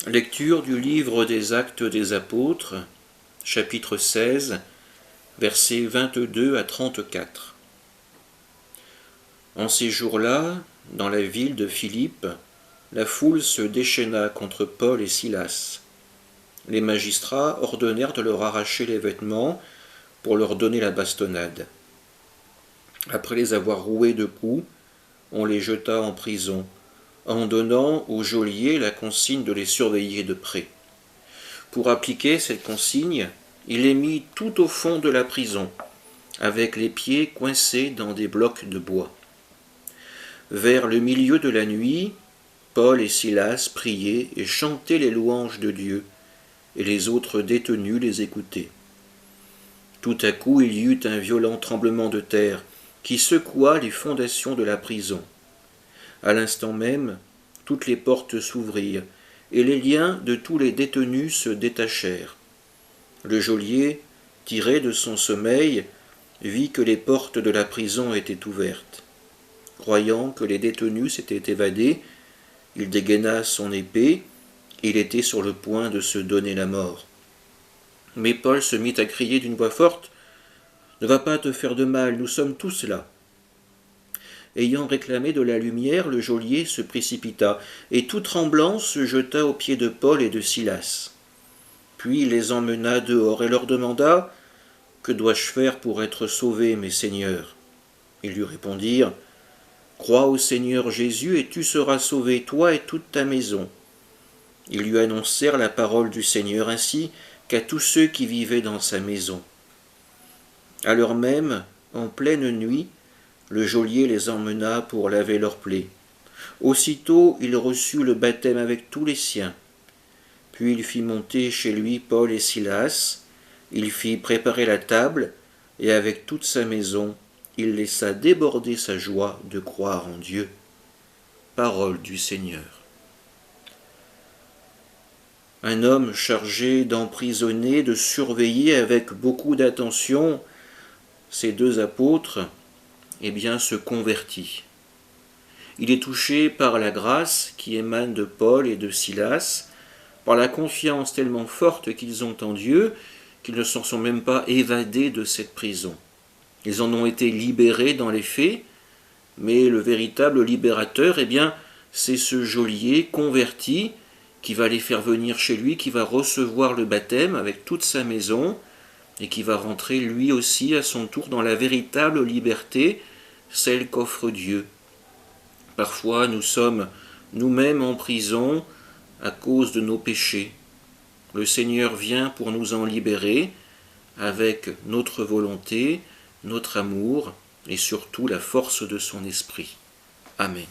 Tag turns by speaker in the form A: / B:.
A: Lecture du livre des Actes des Apôtres, chapitre 16, versets 22 à 34. En ces jours-là, dans la ville de Philippe, la foule se déchaîna contre Paul et Silas. Les magistrats ordonnèrent de leur arracher les vêtements pour leur donner la bastonnade. Après les avoir roués de coups, on les jeta en prison, en donnant au geôlier la consigne de les surveiller de près. Pour appliquer cette consigne, il les mit tout au fond de la prison, avec les pieds coincés dans des blocs de bois. Vers le milieu de la nuit, Paul et Silas priaient et chantaient les louanges de Dieu, et les autres détenus les écoutaient. Tout à coup, il y eut un violent tremblement de terre qui secoua les fondations de la prison. À l'instant même, toutes les portes s'ouvrirent, et les liens de tous les détenus se détachèrent. Le geôlier, tiré de son sommeil, vit que les portes de la prison étaient ouvertes. Croyant que les détenus s'étaient évadés, il dégaina son épée, il était sur le point de se donner la mort. Mais Paul se mit à crier d'une voix forte, « Ne va pas te faire de mal, nous sommes tous là. » Ayant réclamé de la lumière, le geôlier se précipita, et tout tremblant se jeta aux pieds de Paul et de Silas. Puis il les emmena dehors et leur demanda, « Que dois-je faire pour être sauvé, mes seigneurs ?» Ils lui répondirent, « Crois au Seigneur Jésus, et tu seras sauvé, toi et toute ta maison. » Ils lui annoncèrent la parole du Seigneur ainsi qu'à tous ceux qui vivaient dans sa maison. À l'heure même, en pleine nuit, le geôlier les emmena pour laver leurs plaies. Aussitôt, il reçut le baptême avec tous les siens. Puis il fit monter chez lui Paul et Silas, il fit préparer la table, et avec toute sa maison, il laissa déborder sa joie de croire en Dieu. Parole du Seigneur. Un homme chargé d'emprisonner, de surveiller avec beaucoup d'attention ces deux apôtres, se convertit. Il est touché par la grâce qui émane de Paul et de Silas, par la confiance tellement forte qu'ils ont en Dieu, qu'ils ne s'en sont même pas évadés de cette prison. Ils en ont été libérés dans les faits, mais le véritable libérateur, c'est ce geôlier converti qui va les faire venir chez lui, qui va recevoir le baptême avec toute sa maison, et qui va rentrer lui aussi à son tour dans la véritable liberté, celle qu'offre Dieu. Parfois nous sommes nous-mêmes en prison à cause de nos péchés. Le Seigneur vient pour nous en libérer avec notre volonté, notre amour et surtout la force de son esprit. Amen.